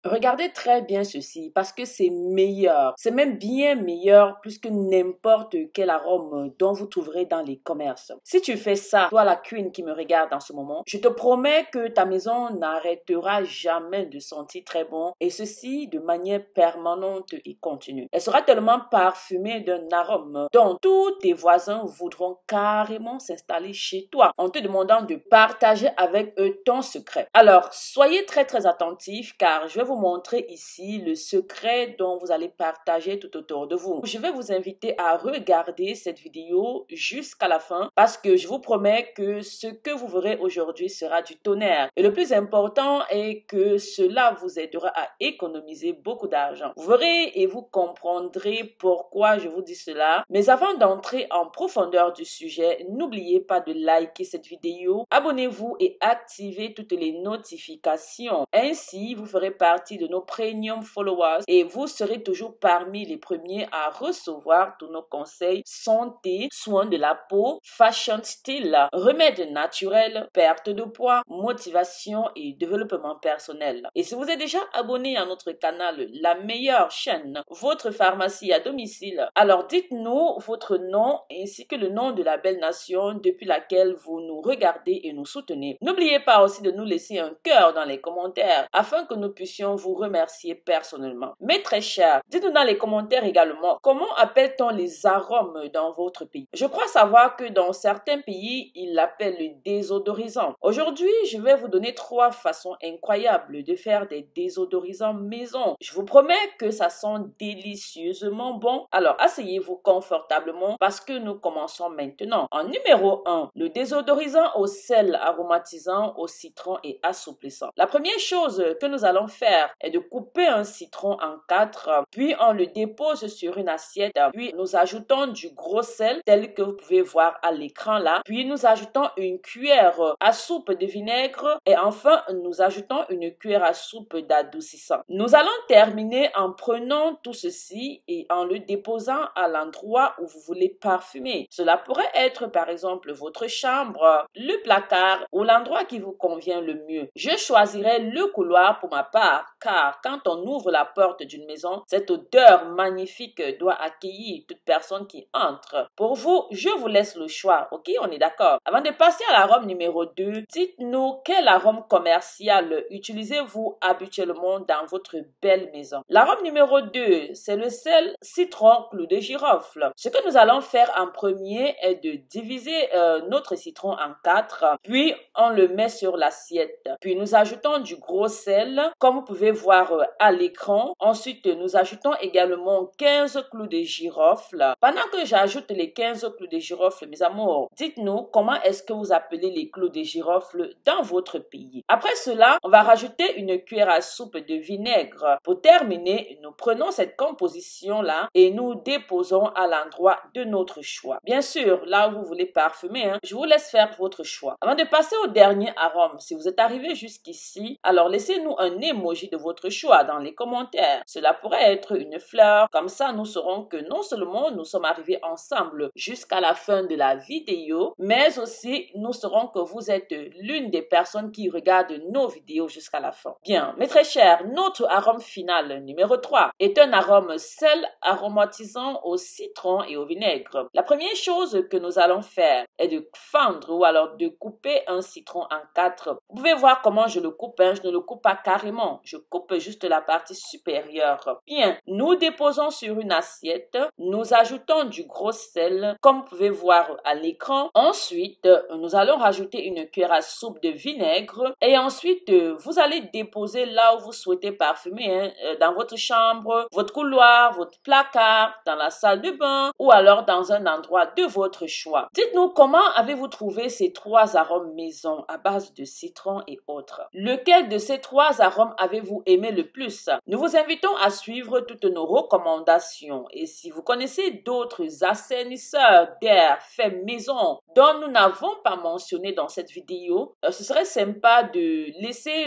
Regardez très bien ceci parce que c'est meilleur. C'est même bien meilleur plus que n'importe quel arôme dont vous trouverez dans les commerces. Si tu fais ça, toi la queen qui me regarde en ce moment, je te promets que ta maison n'arrêtera jamais de sentir très bon et ceci de manière permanente et continue. Elle sera tellement parfumée d'un arôme dont tous tes voisins voudront carrément s'installer chez toi en te demandant de partager avec eux ton secret. Alors, soyez très attentifs car je vais vous montrer ici le secret dont vous allez partager tout autour de vous. Je vais vous inviter à regarder cette vidéo jusqu'à la fin parce que je vous promets que ce que vous verrez aujourd'hui sera du tonnerre. Et le plus important est que cela vous aidera à économiser beaucoup d'argent. Vous verrez et vous comprendrez pourquoi je vous dis cela. Mais avant d'entrer en profondeur du sujet, n'oubliez pas de liker cette vidéo, abonnez-vous et activez toutes les notifications. Ainsi, vous ferez partie de nos premium followers et vous serez toujours parmi les premiers à recevoir tous nos conseils santé, soins de la peau, fashion style, remèdes naturels, perte de poids, motivation et développement personnel. Et si vous êtes déjà abonné à notre canal, la meilleure chaîne, votre pharmacie à domicile, alors dites-nous votre nom ainsi que le nom de la belle nation depuis laquelle vous nous regardez et nous soutenez. N'oubliez pas aussi de nous laisser un cœur dans les commentaires afin que nous puissions vous remercier personnellement. Mes très chers, dites-nous dans les commentaires également comment appelle-t-on les arômes dans votre pays. Je crois savoir que dans certains pays, ils l'appellent le désodorisant. Aujourd'hui, je vais vous donner 3 façons incroyables de faire des désodorisants maison. Je vous promets que ça sent délicieusement bon. Alors, asseyez-vous confortablement parce que nous commençons maintenant. En numéro 1, le désodorisant au sel aromatisant, au citron et assouplissant. La première chose que nous allons faire est de couper un citron en 4, puis on le dépose sur une assiette, puis nous ajoutons du gros sel tel que vous pouvez voir à l'écran là, puis nous ajoutons une cuillère à soupe de vinaigre et enfin nous ajoutons une cuillère à soupe d'adoucissant. Nous allons terminer en prenant tout ceci et en le déposant à l'endroit où vous voulez parfumer. Cela pourrait être par exemple votre chambre, le placard ou l'endroit qui vous convient le mieux. Je choisirai le couloir pour ma part car quand on ouvre la porte d'une maison, cette odeur magnifique doit accueillir toute personne qui entre. Pour vous, je vous laisse le choix, ok? On est d'accord? Avant de passer à l'arôme numéro 2, dites-nous quel arôme commercial utilisez-vous habituellement dans votre belle maison. L'arôme numéro 2, c'est le sel, citron, clou de girofle. Ce que nous allons faire en premier est de diviser notre citron en 4, puis on le met sur l'assiette. Puis nous ajoutons du gros sel, comme vous pouvez voir à l'écran. Ensuite, nous ajoutons également 15 clous de girofle. Pendant que j'ajoute les 15 clous de girofle, mes amours, dites-nous comment est-ce que vous appelez les clous de girofle dans votre pays. Après cela, on va rajouter une cuillère à soupe de vinaigre. Pour terminer, nous prenons cette composition-là et nous déposons à l'endroit de notre choix. Bien sûr, là où vous voulez parfumer, je vous laisse faire votre choix. Avant de passer au dernier arôme, si vous êtes arrivé jusqu'ici, alors laissez-nous un emoji de votre choix dans les commentaires. Cela pourrait être une fleur. Comme ça, nous saurons que non seulement nous sommes arrivés ensemble jusqu'à la fin de la vidéo, mais aussi nous saurons que vous êtes l'une des personnes qui regardent nos vidéos jusqu'à la fin. Bien, mes très chers, notre arôme final, numéro 3, est un arôme sel aromatisant au citron et au vinaigre. La première chose que nous allons faire est de fendre ou alors de couper un citron en 4. Vous pouvez voir comment je le coupe, je ne le coupe pas carrément, je coupe juste la partie supérieure. Bien, nous déposons sur une assiette, nous ajoutons du gros sel, comme vous pouvez voir à l'écran. Ensuite, nous allons rajouter une cuillère à soupe de vinaigre et ensuite, vous allez déposer là où vous souhaitez parfumer, dans votre chambre, votre couloir, votre placard, dans la salle de bain ou alors dans un endroit de votre choix. Dites-nous comment avez-vous trouvé ces 3 arômes maison à base de citron et autres. Lequel de ces 3 arômes avez-vous aimé le plus? Nous vous invitons à suivre toutes nos recommandations et si vous connaissez d'autres assainisseurs d'air faits maison dont nous n'avons pas mentionné dans cette vidéo, ce serait sympa de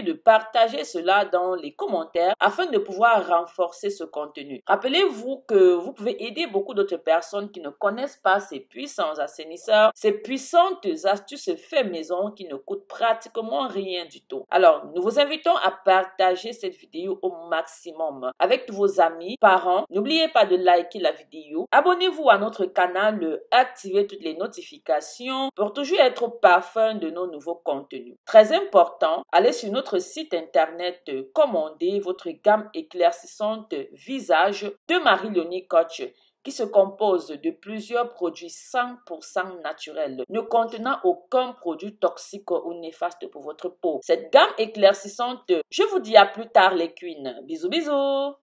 de partager cela dans les commentaires afin de pouvoir renforcer ce contenu. Rappelez-vous que vous pouvez aider beaucoup d'autres personnes qui ne connaissent pas ces puissants assainisseurs, ces puissantes astuces faites maison qui ne coûtent pratiquement rien du tout. Alors, nous vous invitons à partager partager cette vidéo au maximum avec tous vos amis, parents. N'oubliez pas de liker la vidéo. Abonnez-vous à notre canal, activez toutes les notifications pour toujours être au parfum de nos nouveaux contenus. Très important, allez sur notre site internet, commandez votre gamme éclaircissante visage de Marie-Léonie Coach, qui se compose de plusieurs produits 100% naturels, ne contenant aucun produit toxique ou néfaste pour votre peau. Cette gamme éclaircissante, je vous dis à plus tard les queens. Bisous bisous!